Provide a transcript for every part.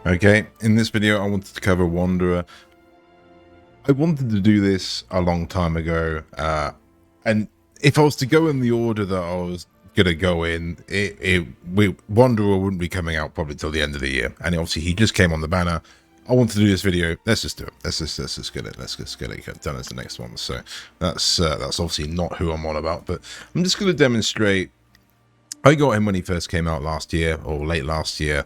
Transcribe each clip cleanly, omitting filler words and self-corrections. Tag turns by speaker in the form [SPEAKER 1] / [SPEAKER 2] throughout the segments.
[SPEAKER 1] Okay, in this video I wanted to cover Wanderer. I wanted to do this a long time ago, and if I was to go in the order that I was gonna go in, Wanderer wouldn't be coming out probably till the end of the year, and obviously he just came on the banner. I wanted to do this video. Let's just do it. Let's just get it. Let's just get it done as the next one. So that's obviously not who I'm on about, but I'm just gonna demonstrate. I got him when he first came out last year or late last year.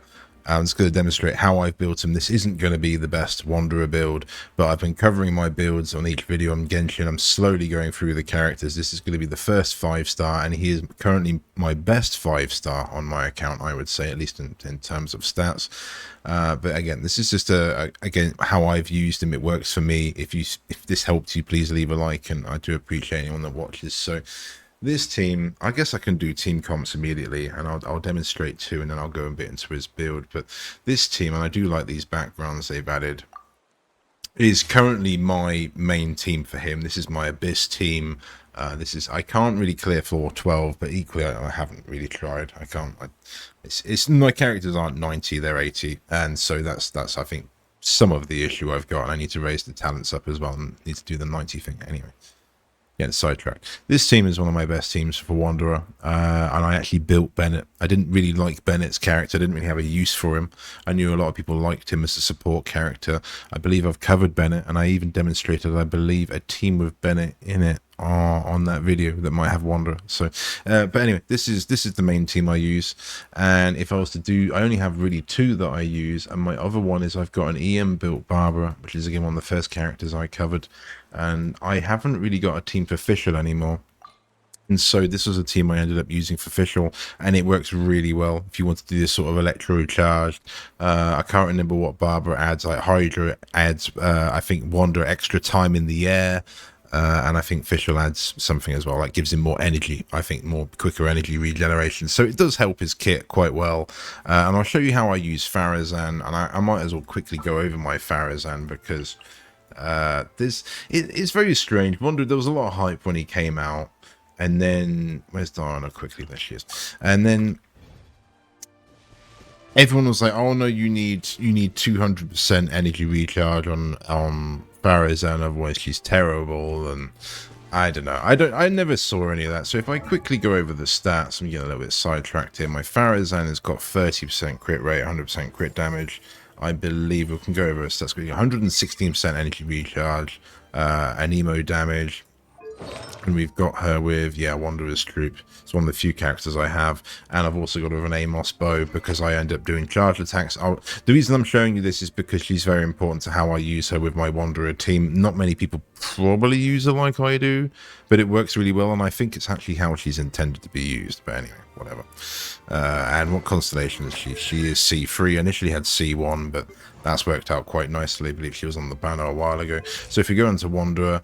[SPEAKER 1] I'm just going to demonstrate how I've built him. This isn't going to be the best Wanderer build, but I've been covering my builds on each video on Genshin. I'm slowly going through the characters. This is going to be the first 5-star, and he is currently my best 5-star on my account, I would say, at least in terms of stats. But again, this is just again how I've used him. It works for me. If this helped you, please leave a like, and I do appreciate anyone that watches. So this team, I guess I can do team comps immediately, and I'll demonstrate too, and then I'll go a bit into his build. But this team, and I do like these backgrounds they've added, is currently my main team for him. This is my Abyss team. I can't really clear floor 12, but equally I haven't really tried. I can't. It's my characters aren't 90, they're 80, and so that's I think some of the issue I've got. And I need to raise the talents up as well, and need to do the 90 thing anyway. Yeah, sidetrack. This team is one of my best teams for Wanderer, and I actually built Bennett. I didn't really like Bennett's character. I didn't really have a use for him. I knew a lot of people liked him as a support character. I believe I've covered Bennett, and I even demonstrated, I believe, a team with Bennett in it on that video that might have Wanderer. So, but anyway, this is the main team I use. And if I was to do, I only have really 2 that I use, and my other one is I've got an EM built Barbara, which is again one of the first characters I covered. And I haven't really got a team for Fischl anymore, and so this was a team I ended up using for Fischl, and it works really well if you want to do this sort of electro charged. I can't remember what Barbara adds. Like Hydra adds, I think Wander extra time in the air, and I think Fischl adds something as well, like gives him more energy. I think more quicker energy regeneration. So it does help his kit quite well. And I'll show you how I use Faruzan, and I might as well quickly go over my Faruzan because it's very strange. Wonder, there was a lot of hype when he came out, and then where's Diana? Quickly, there she is. And then everyone was like, "Oh no, you need 200% energy recharge on Faruzan, otherwise she's terrible." And I don't know. I never saw any of that. So if I quickly go over the stats, I'm getting a little bit sidetracked here. My Faruzan has got 30% crit rate, 100% crit damage. I believe we can go over stats quickly. 116% energy recharge, an emo damage. And we've got her with, yeah, Wanderer's Troop. It's one of the few characters I have. And I've also got her with an Amos bow because I end up doing charge attacks. The reason I'm showing you this is because she's very important to how I use her with my Wanderer team. Not many people probably use her like I do, but it works really well. And I think it's actually how she's intended to be used. But anyway, whatever. And what constellation is she? She is C3. Initially had C1, but that's worked out quite nicely. I believe she was on the banner a while ago. So if you go into Wanderer,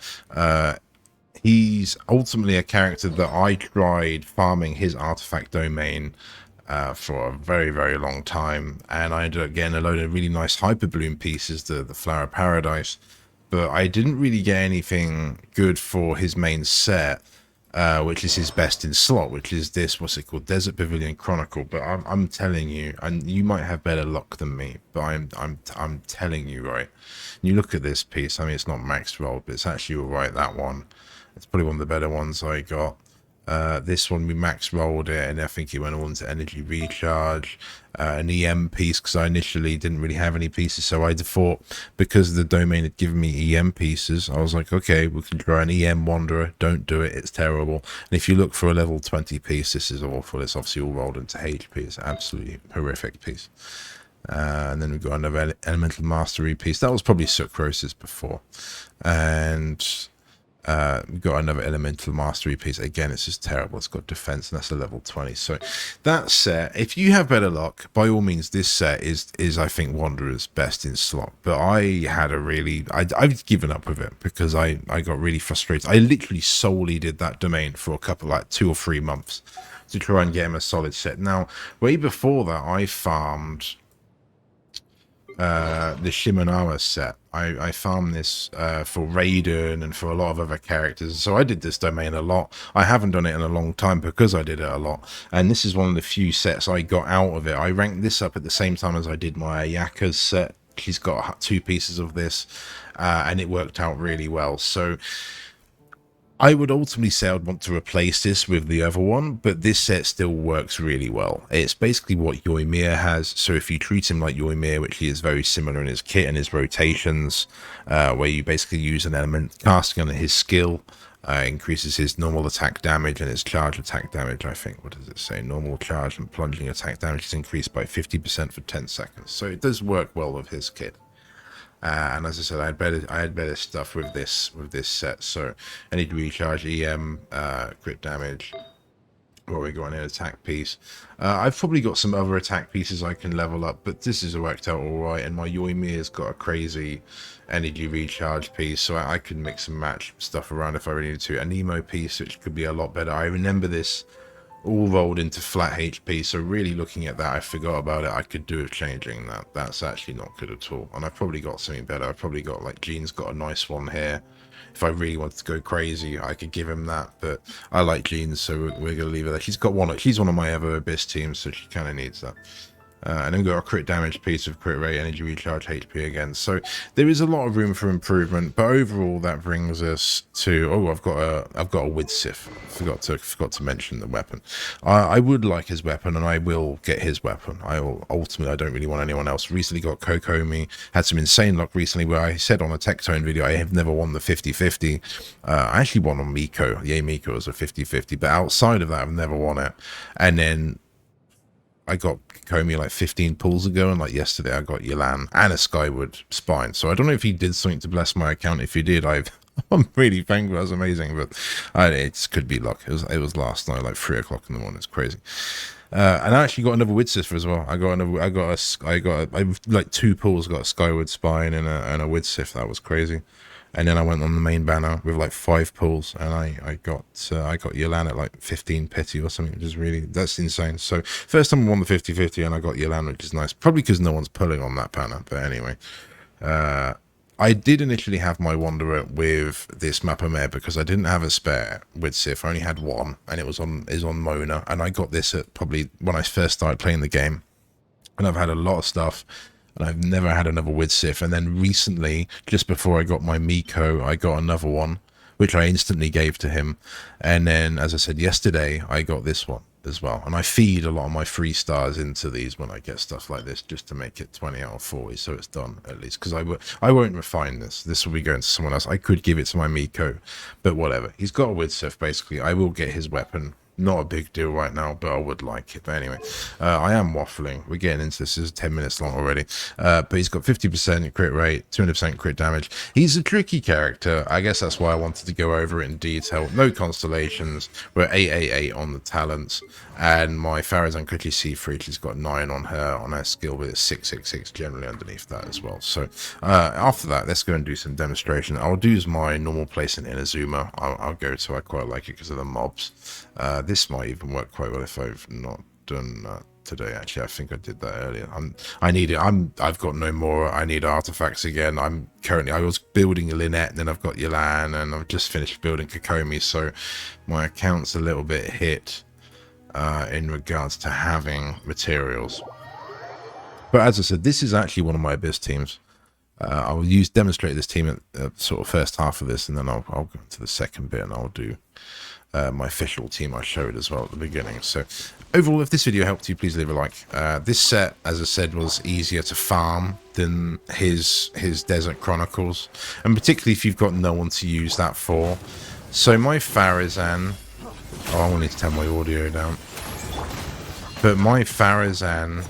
[SPEAKER 1] he's ultimately a character that I tried farming his artifact domain for a very, very long time, and I ended up getting a load of really nice hyper bloom pieces, the Flower of Paradise, but I didn't really get anything good for his main set, which is his best in slot, which is this, what's it called, Desert Pavilion Chronicle. But I'm telling you, and you might have better luck than me, but I'm telling you, right, you look at this piece. I mean, it's not max rolled, but it's actually all right, that one. It's probably one of the better ones I got. This one we max rolled it, and I think it went all into energy recharge. An EM piece, because I initially didn't really have any pieces, so I thought because the domain had given me EM pieces, I was like, okay, we can try an EM Wanderer. Don't do it, it's terrible. And if you look for a level 20 piece, this is awful. It's obviously all rolled into HP. It's an absolutely horrific piece. And then we've got another Elemental Mastery piece. That was probably Sucrosis before. And we've got another Elemental Mastery piece. Again, it's just terrible. It's got defense, and that's a level 20. So that set, if you have better luck, by all means, this set is I think Wanderer's best in slot. But I had a really, I've given up with it because I got really frustrated. I literally solely did that domain for a couple, like 2 or 3 months to try and get him a solid set. Now, way before that, I farmed the Shimenawa set. I farmed this for Raiden and for a lot of other characters. So I did this domain a lot. I haven't done it in a long time because I did it a lot. And this is one of the few sets I got out of it. I ranked this up at the same time as I did my Ayaka's set. She's got 2 pieces of this, and it worked out really well. So I would ultimately say I'd want to replace this with the other one, but this set still works really well. It's basically what Yoimiya has, so if you treat him like Yoimiya, which he is very similar in his kit and his rotations, where you basically use an element casting on his skill, increases his normal attack damage and his charge attack damage, I think. What does it say? Normal charge and plunging attack damage is increased by 50% for 10 seconds, so it does work well with his kit. And as I said, I had better stuff with this set. So I need to recharge EM, crit damage. Or we got an attack piece. I've probably got some other attack pieces I can level up, but this has worked out all right. And my Yoimiya's got a crazy energy recharge piece, so I could mix and match stuff around if I really need to. An emo piece, which could be a lot better. I remember this all rolled into flat HP, so really looking at that, I forgot about it. I could do with changing that. That's actually not good at all. And I've probably got something better. I've probably got, like, Jean's got a nice one here. If I really wanted to go crazy, I could give him that, but I like Jean, so we're gonna leave it there. She's one of my other Abyss teams, so she kind of needs that. And then we've got a crit damage piece of crit rate, energy recharge, HP again. So there is a lot of room for improvement, but overall that brings us to I've got a Widsith. Forgot to mention the weapon. I would like his weapon, and I will get his weapon. I don't really want anyone else. Recently got Kokomi, had some insane luck recently where I said on a Tectone video I have never won the 50-50. I actually won on Miko. Yay, Miko was a 50-50, but outside of that I've never won it. And then I got Kokomi like 15 pulls ago, and like yesterday I got Yelan and a Skyward Spine. So I don't know if he did something to bless my account. If he did, I'm really thankful. That's amazing, but it could be luck. It was last night, like 3 o'clock in the morning. It's crazy. And I actually got another Widsith as well. I like 2 pulls, got a Skyward Spine and a Widsith. That was crazy. And then I went on the main banner with like 5 pulls, and I got Yelan at like 15 petty or something, which is that's insane. So first time I won the 50-50, and I got Yelan, which is nice. Probably because no one's pulling on that banner, but anyway. I did initially have my Wanderer with this Mapamare because I didn't have a spare with Sif. I only had one, and it was on Mona, and I got this at probably when I first started playing the game. And I've had a lot of stuff, and I've never had another Widsith. And then recently, just before I got my Miko, I got another one, which I instantly gave to him. And then, as I said yesterday, I got this one as well. And I feed a lot of my 3 stars into these when I get stuff like this, just to make it 20 out of 40, so it's done, at least. Because I won't refine this. This will be going to someone else. I could give it to my Miko, but whatever. He's got a Widsith, basically. I will get his weapon. Not a big deal right now, but I would like it. But anyway, I am waffling. We're getting into this. This is 10 minutes long already. But he's got 50% crit rate, 200% crit damage. He's a tricky character. I guess that's why I wanted to go over it in detail. No constellations. We're 888 on the talents. And my Faruzan quickly C3, she's got 9 on her skill, but it's 666 generally underneath that as well. So after that, let's go and do some demonstration. I'll do my normal place in Inazuma. I'll go to. I quite like it because of the mobs. This might even work quite well if I've not done that today. Actually, I think I did that earlier. I've got no more. I need artifacts again. I was building a Lynette, and then I've got Yelan, and I've just finished building Kokomi, so my account's a little bit hit in regards to having materials. But as I said, this is actually one of my Abyss teams. I'll demonstrate this team at the sort of first half of this, and then I'll go into the second bit, and I'll do my official team I showed as well at the beginning. So overall, if this video helped you, please leave a like. This set, as I said, was easier to farm than his Desert Chronicles, and particularly if you've got no one to use that for. So my Faruzan, I wanted to turn my audio down, but my Faruzan,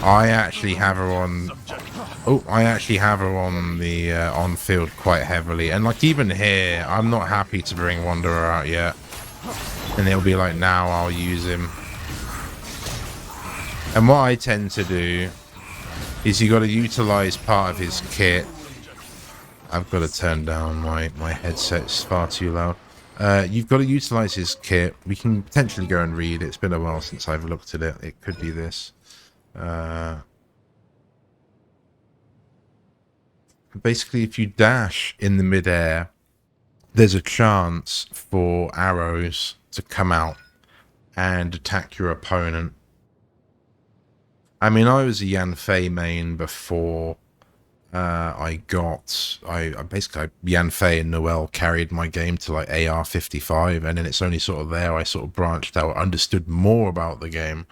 [SPEAKER 1] I actually have her on the on field quite heavily, and like even here, I'm not happy to bring Wanderer out yet, and it'll be like now I'll use him. And what I tend to do is you got to utilize part of his kit. I've got to turn down my headset; it's far too loud. You've got to utilize his kit. We can potentially go and read it. It's been a while since I've looked at it. It could be this. basically, if you dash in the midair, there's a chance for arrows to come out and attack your opponent. I mean, I was a Yanfei main before I basically Yanfei and Noel carried my game to like AR 55, and then it's only sort of there I sort of branched out, understood more about the game,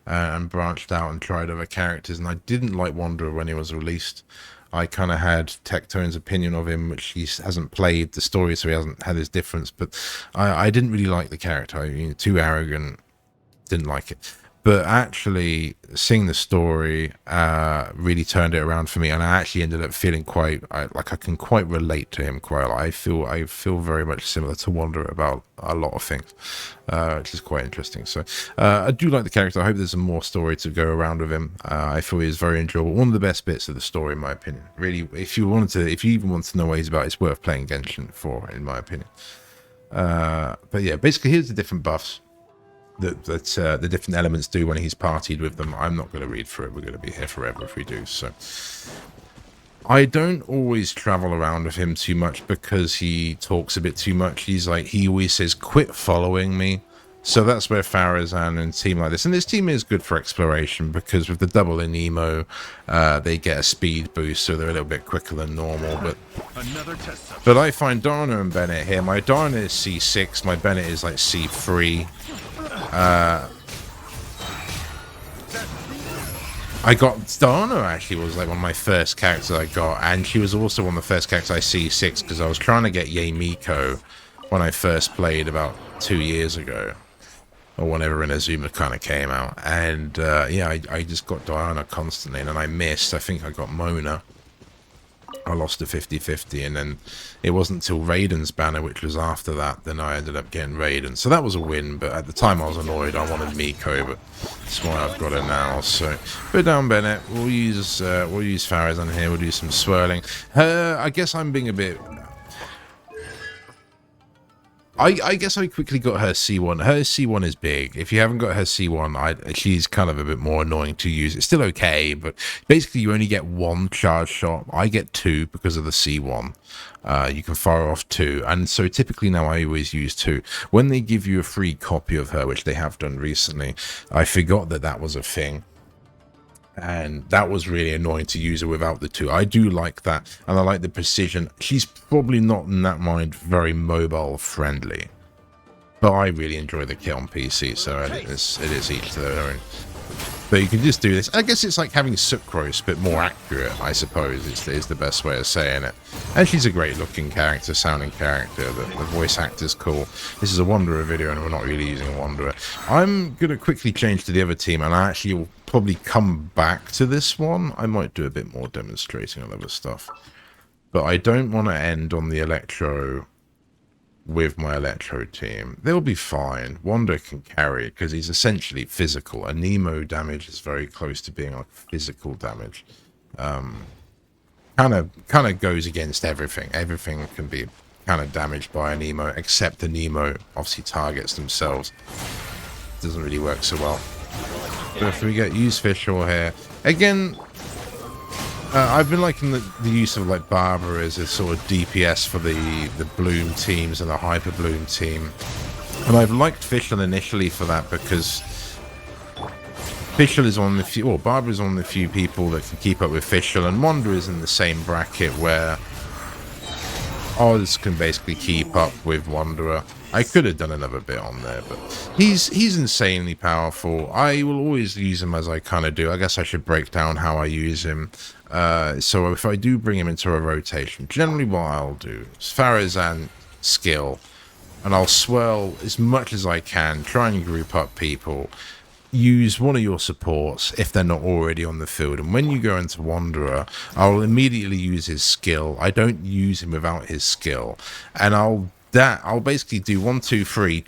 [SPEAKER 1] and branched out and tried other characters. And I didn't like Wanderer when he was released. I kind of had Tectone's opinion of him, which he hasn't played the story, so he hasn't had his difference. But I didn't really like the character. Too arrogant. Didn't like it. But actually, seeing the story really turned it around for me, and I actually ended up feeling I can quite relate to him quite a lot. I feel very much similar to Wanderer about a lot of things, which is quite interesting. So I do like the character. I hope there's some more story to go around with him. I feel he's very enjoyable. One of the best bits of the story, in my opinion. Really, if you even want to know what he's about, it's worth playing Genshin for, in my opinion. But yeah, basically, here's the different buffs that the different elements do when he's partied with them. I'm not going to read through it. We're going to be here forever if we do. So I don't always travel around with him too much because he talks a bit too much. He always says, quit following me. So that's where Faruzan and team like this, and this team is good for exploration because with the double in Emo, they get a speed boost, so they're a little bit quicker than normal. But I find Dana and Bennett here. My Dana is C6, my Bennett is like C3. I got Dana actually was like one of my first characters I got, and she was also one of the first characters I C6 because I was trying to get Yamiko when I first played about 2 years ago, or whenever Inazuma kind of came out, and yeah, I just got Diana constantly, and then I missed. I think I got Mona. I lost a 50-50, and then it wasn't until Raiden's banner, which was after that, then I ended up getting Raiden. So that was a win, but at the time I was annoyed. I wanted Miko, but that's why I've got her now. So put down Bennett. We'll use Faruzan here. We'll do some swirling. I guess I'm being a bit. I guess I quickly got her C1. Her C1 is big. If you haven't got her C1, she's kind of a bit more annoying to use. It's still okay, but basically you only get one charge shot. I get two because of the C1. You can fire off two, and so typically now I always use two. When they give you a free copy of her, which they have done recently, I forgot that was a thing. And that was really annoying to use her without the two. I do like that, and I like the precision. She's probably not in that mind very mobile friendly, but I really enjoy the kit on PC, so it is each to their own. But you can just do this. I guess it's like having Sucrose, but more accurate, I suppose, is the best way of saying it. And she's a great looking character, sounding character. The voice actor's cool. This is a Wanderer video, and we're not really using a Wanderer. I'm going to quickly change to the other team, and I actually will probably come back to this one. I might do a bit more demonstrating on other stuff. But I don't want to end on the Electro with my Electro team. They'll be fine. Wanda can carry it because he's essentially physical. A Nemo damage is very close to being like physical damage. Kind of goes against everything. Everything can be kind of damaged by a Nemo, except the Nemo obviously targets themselves. Doesn't really work so well. But if we use fish oil here again. I've been liking the use of like Barbara as a sort of DPS for the Bloom teams and the Hyper Bloom team, and I've liked Fischl initially for that because Fischl is one of the few, or Barbara is one of the few people that can keep up with Fischl, and Wanderer is in the same bracket where Oz can basically keep up with Wanderer. I could have done another bit on there, but he's insanely powerful. I will always use him as I kind of do. I guess I should break down how I use him. So if I do bring him into a rotation, generally what I'll do is Faruzan skill, and I'll swirl as much as I can, try and group up people. Use one of your supports if they're not already on the field, and when you go into Wanderer, I'll immediately use his skill. I don't use him without his skill, and I'll basically do 1, 2, 3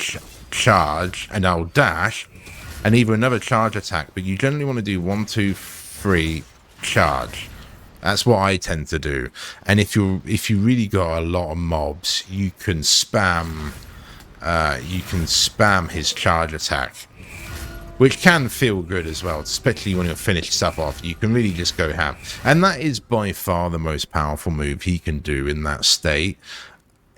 [SPEAKER 1] charge, and I'll dash, and either another charge attack. But you generally want to do 1, 2, 3 charge. That's what I tend to do. And if you really got a lot of mobs, you can spam his charge attack. which can feel good as well, especially when you're finished stuff off. You can really just go ham, and that is by far the most powerful move he can do in that state.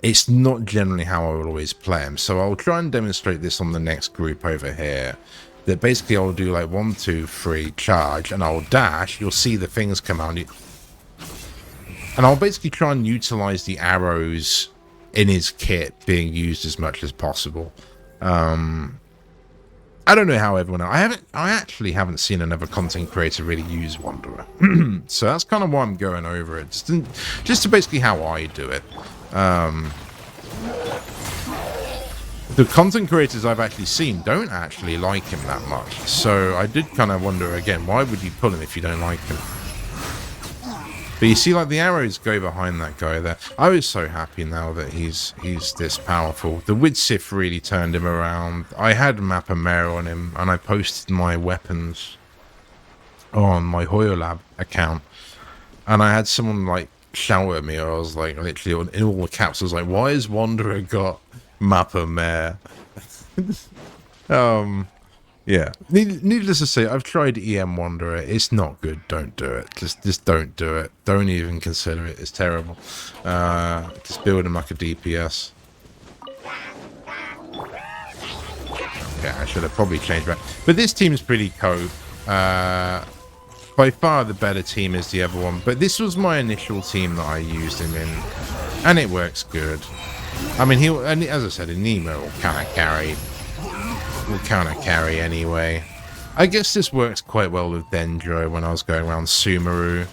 [SPEAKER 1] It's not generally how I will always play him, so I'll try and demonstrate this on the next group over here. That basically I'll do like 1, 2, 3, charge, and I'll dash. You'll see the things come out, and I'll basically try and utilize the arrows in his kit being used as much as possible. I don't know how everyone else, I actually haven't seen another content creator really use Wanderer. So that's kind of why I'm going over it. Just to basically how I do it. The content creators I've actually seen don't actually like him that much. So I did kind of wonder again, why would you pull him if you don't like him? But you see, like, the arrows go behind that guy there. I was so happy now that he's this powerful. The Widsith really turned him around. I had Mappa Mare on him, and I posted my weapons on my Hoyolab account. And I had someone, like, shout at me. I was, like, literally, in all the caps, I was like, why has Wanderer got Mappa Mare? Yeah, needless to say, I've tried EM Wanderer. It's not good. Don't do it. Just don't do it. Don't even consider it. It's terrible. Just build him like a DPS. Yeah, I should have probably changed that. But this team's pretty cope. By far the better team is the other one. But this was my initial team that I used him in, and it works good. I mean, and as I said, Nemo will kind of carry. Will counter carry anyway. I guess this works quite well with Dendro when I was going around Sumeru.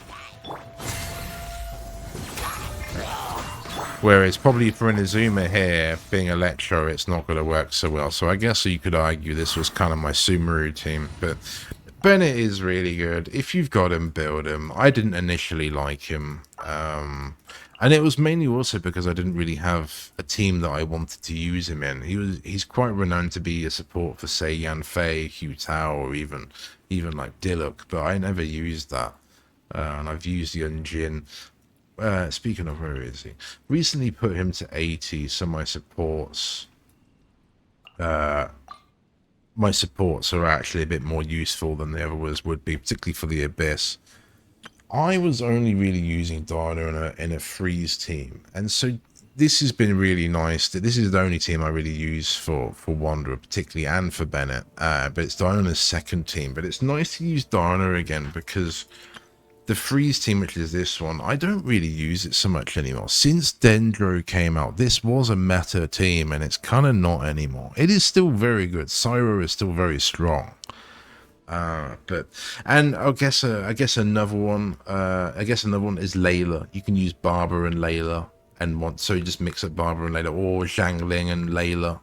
[SPEAKER 1] Whereas probably for Inazuma here, being Electro, it's not going to work so well. So I guess you could argue this was kind of my Sumeru team. But Bennett is really good. If you've got him, build him. I didn't initially like him. And it was mainly also because I didn't really have a team that I wanted to use him in. He's quite renowned to be a support for, say, Yanfei, Hu Tao, or even like Diluc, but I never used that. And I've used Yunjin. Speaking of, where is he? Recently put him to 80, so my supports are actually a bit more useful than the others would be, particularly for the Abyss. I was only really using Diana in a freeze team, and so this has been really nice. This is the only team I really use for Wanderer, particularly, and for Bennett. But it's Diana's second team. But it's nice to use Diana again because the freeze team, which is this one, I don't really use it so much anymore. Since Dendro came out, this was a meta team, and it's kind of not anymore. It is still very good. Syro is still very strong. I guess another one is Layla. You can use Barber and Layla, so you just mix up Barber and Layla, or Zhangling and Layla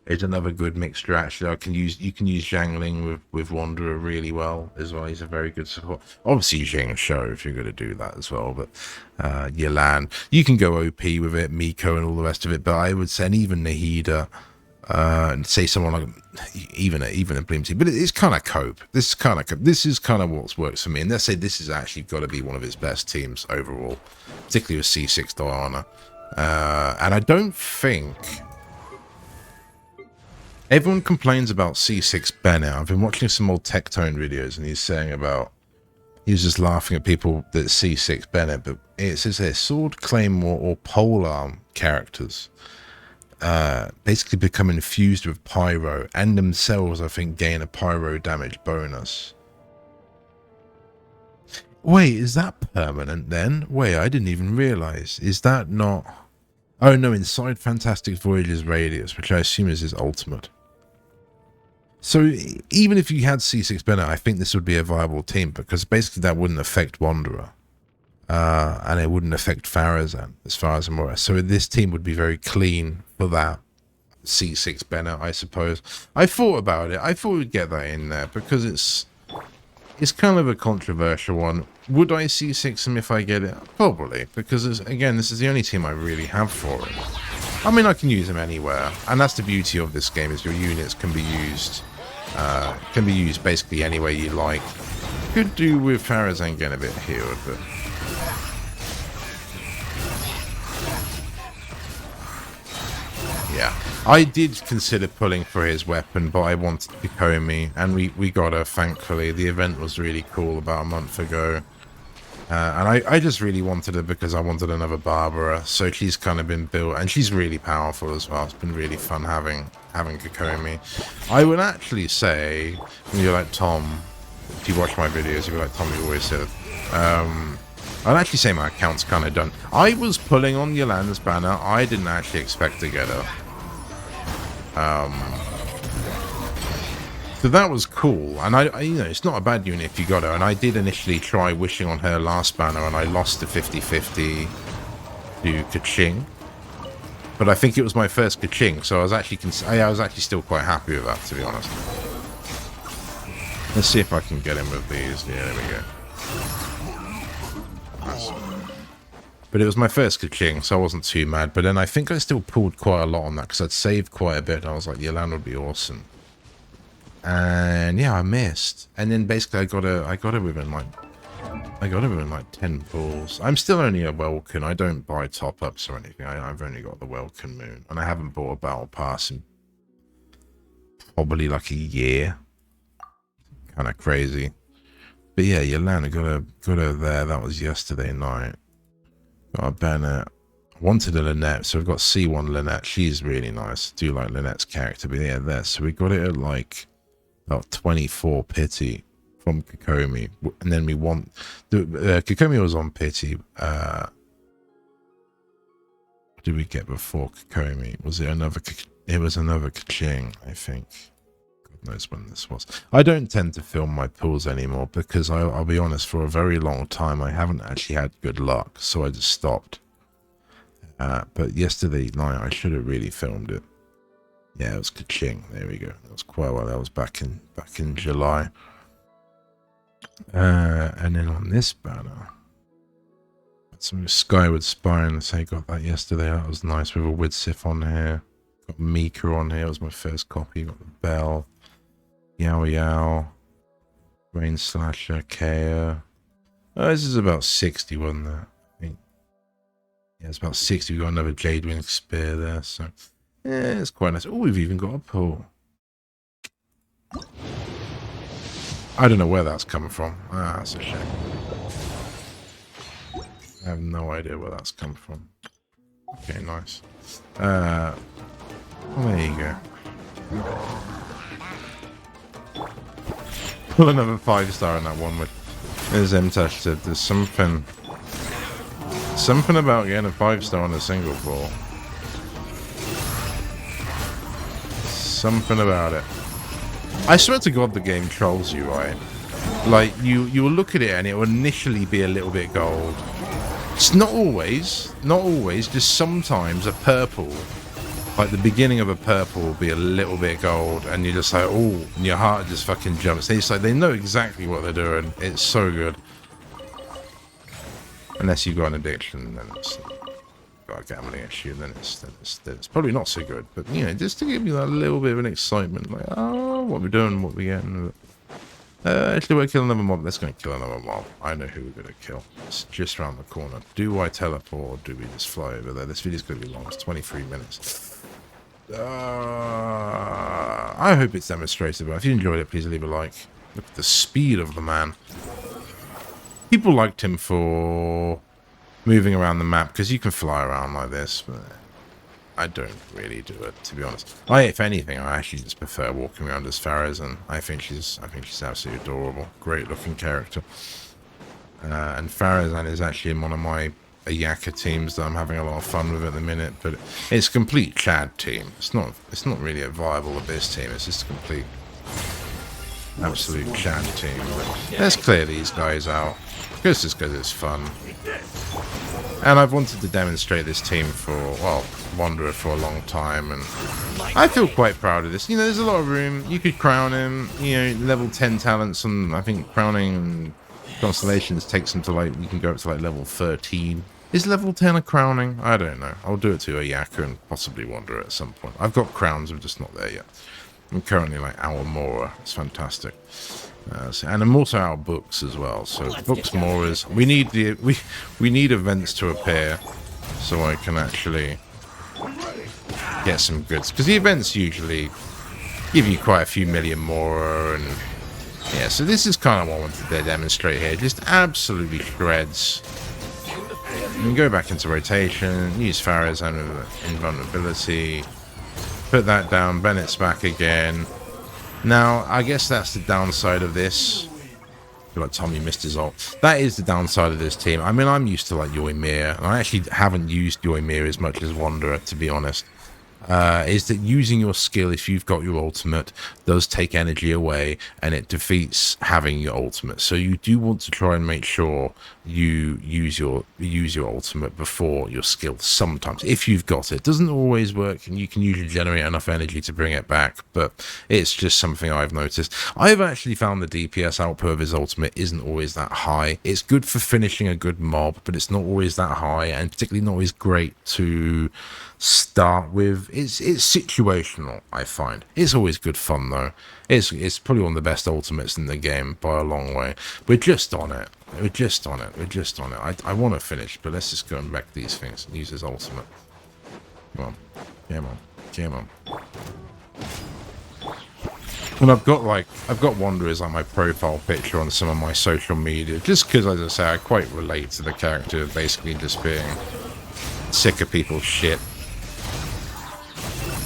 [SPEAKER 1] is another good mixture. Actually, you can use Zhangling with Wanderer really well as well. He's a very good support. Obviously, Jing Shou if you're going to do that as well. But Yelan, you can go OP with it, Miko and all the rest of it. But I would say, and even Nahida. And say someone like even a Bloom team, but it's kind of cope. This is kind of what works for me. And let's say this is actually got to be one of his best teams overall, particularly with C6 Diana. And I don't think everyone complains about C6 Bennett. I've been watching some old Tectone videos, and he's just laughing at people that C6 Bennett, but it says here sword, claymore, or polearm characters. Basically become infused with pyro, and themselves, I think, gain a pyro damage bonus. Wait, is that permanent then? Wait, I didn't even realize. Is that not... Oh no, inside Fantastic Voyage's radius, which I assume is his ultimate. So even if you had C6 Bennett, I think this would be a viable team, because basically that wouldn't affect Wanderer. And it wouldn't affect Faruzan, as far as I'm aware. So this team would be very clean for that C6 Bennett, I suppose. I thought about it. I thought we'd get that in there, because it's kind of a controversial one. Would I C6 him if I get it? Probably, because, again, this is the only team I really have for it. I mean, I can use him anywhere, and that's the beauty of this game, is your units can be used basically any way you like. Could do with Faruzan getting a bit healed, but... Yeah, I did consider pulling for his weapon, but I wanted Kokomi, and we got her, thankfully. The event was really cool about a month ago. And I just really wanted her because I wanted another Barbara, so she's kind of been built, and she's really powerful as well. It's been really fun having Kokomi. I would actually say, when you're like, Tom, if you watch my videos, you'll be like, Tom, you always said, I'd actually say my account's kind of done. I was pulling on Yolanda's banner. I didn't actually expect to get her. So that was cool, and I you know, it's not a bad unit if you got her, and I did initially try wishing on her last banner, and I lost the 50-50 to Kaching, but I think it was my first Kaching, so I was actually still quite happy with that, to be honest. Let's see if I can get him with these. Yeah, there we go. Nice. But it was my first Kaching, so I wasn't too mad, but then I think I still pulled quite a lot on that, because I'd saved quite a bit, and I was like, Yolanda would be awesome. And yeah, I missed. And then basically I got her within like 10 pulls. I'm still only a Welkin. I don't buy top-ups or anything. I've only got the Welkin Moon. And I haven't bought a Battle Pass in probably like a year. Kind of crazy. But yeah, Yolanda got her there. That was yesterday night. Got a Bennett. Wanted a Lynette, so we've got C1 Lynette. She's really nice. Do like Lynette's character, but yeah, there. So we got it at like about 24 pity from Kokomi, and then we want the Kokomi was on pity. What did we get before Kokomi? Was it another? It was another Kaching, I think. God knows when this was. I don't tend to film my pulls anymore because I'll be honest, for a very long time I haven't actually had good luck, so I just stopped. But yesterday night I should have really filmed it. Yeah, it was Kaching. There we go. That was quite well. That was back in July. And then on this banner, some Skyward Spine. So I got that yesterday. That was nice with a Widsif on here. Got Mika on here. It was my first copy. Got the Bell, Yao Yao, Rain Slasher, Kea. This is about 60, wasn't it? I think. Yeah, it's about 60. We got another Jadewing Spear there. So. Yeah, it's quite nice. Oh, we've even got a pull. I don't know where that's coming from. Ah, that's a shame. I have no idea where that's come from. Okay, nice. Well, there you go. Pull another 5-star in that one. As M-Tash said, there's something about getting a 5-star on a single pull. Something about it. I swear to God the game trolls you, right? Like, you will look at it and it will initially be a little bit gold. It's not always, just sometimes a purple, like the beginning of a purple will be a little bit gold and you're just like, oh, and your heart just fucking jumps. It's like they know exactly what they're doing. It's so good. Unless you've got an addiction, then it's... got a gambling issue, then it's probably not so good. But you know, just to give you that little bit of an excitement, like, oh, what we're doing, what we're getting. Actually, we're killing another mob. Let's go and kill another mob. I know who we're gonna kill. It's just around the corner. Do I teleport or do we just fly over there? This video's gonna be long. It's 23 minutes. I hope it's demonstrative. If you enjoyed it, please leave a like. Look at the speed of the man. People liked him for moving around the map because you can fly around like this, but I don't really do it, to be honest. If anything, I actually just prefer walking around as Faruzan. I think she's absolutely adorable, great looking character. And Faruzan is actually in one of my Ayaka teams that I'm having a lot of fun with at the minute, but it's a complete Chad team. It's not really a viable Abyss team. It's just a complete absolute Chad team. But let's clear these guys out. Just because it's fun. And I've wanted to demonstrate this team for, well, Wanderer for a long time, and I feel quite proud of this. You know, there's a lot of room. You could crown him, you know, level 10 talents, and I think crowning constellations takes him to, like, you can go up to, like, level 13. Is level 10 a crowning? I don't know. I'll do it to Ayaka and possibly Wanderer at some point. I've got crowns, I'm just not there yet. I'm currently, like, Aomora. It's fantastic. And I'm also out of books as well. So books more is we need events to appear so I can actually get some goods, because the events usually give you quite a few million more. And yeah, so this is kind of what I wanted to demonstrate here. Just absolutely shreds. And go back into rotation, use Faruzan invulnerability, put that down, Bennett's back again. Now, I guess that's the downside of this. I feel like Tommy missed his ult. That is the downside of this team. I mean, I'm used to like Yoimiya, and I actually haven't used Yoimiya as much as Wanderer, to be honest. Is that using your skill, if you've got your ultimate, does take energy away, and it defeats having your ultimate. So you do want to try and make sure you use your ultimate before your skill sometimes, if you've got it. Doesn't always work, and you can usually generate enough energy to bring it back, but it's just something I've noticed. I've actually found the DPS output of his ultimate isn't always that high. It's good for finishing a good mob, but it's not always that high, and particularly not always great to start with. It's situational, I find. It's always good fun though. It's probably one of the best ultimates in the game by a long way. We're just on it. I want to finish, but let's just go and wreck these things and use his ultimate. Come on. Come on. And I've got Wanderers on my profile picture on some of my social media, just because, as I say, I quite relate to the character of basically just being sick of people's shit.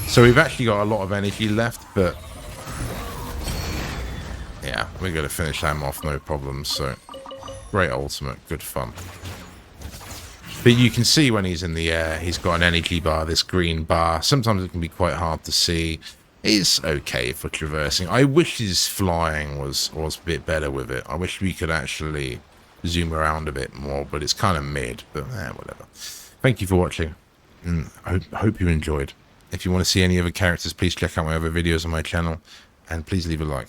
[SPEAKER 1] So we've actually got a lot of energy left, but yeah, we're going to finish them off no problem. So great ultimate, good fun. But you can see when he's in the air, he's got an energy bar, this green bar. Sometimes it can be quite hard to see. It's okay for traversing. I wish his flying was a bit better with it. I wish we could actually zoom around a bit more, but it's kind of mid. But whatever. Thank you for watching, and I hope you enjoyed. If you want to see any other characters, please check out my other videos on my channel, and please leave a like.